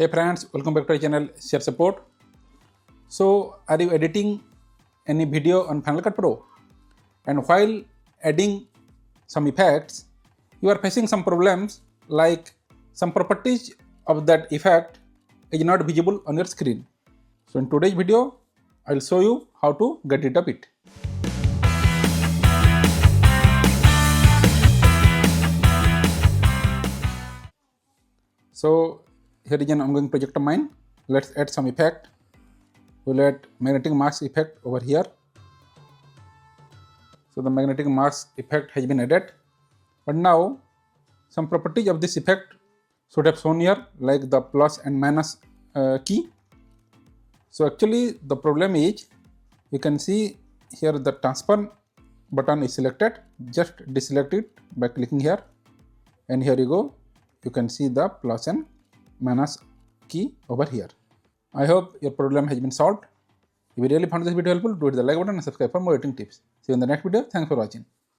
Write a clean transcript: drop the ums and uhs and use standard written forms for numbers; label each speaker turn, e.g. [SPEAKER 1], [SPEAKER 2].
[SPEAKER 1] Hey friends, welcome back to our channel Share Support. So are you editing any video on Final Cut Pro, and while adding some effects you are facing some problems like some properties of that effect is not visible on your screen. So in today's video I will show you how to get rid of it. So here is an ongoing project of mine. Let's add some effect. We'll add magnetic mask effect over here. So the magnetic mask effect has been added, but now some properties of this effect should have shown here, like the plus and minus key. So actually the problem is, you can see here the transfer button is selected. Just deselect it by clicking here, and here you go, you can see the plus and minus key over here. I hope your problem has been solved. If you really found this video helpful, do hit the like button and subscribe for more editing tips. See you in the next video. Thanks for watching.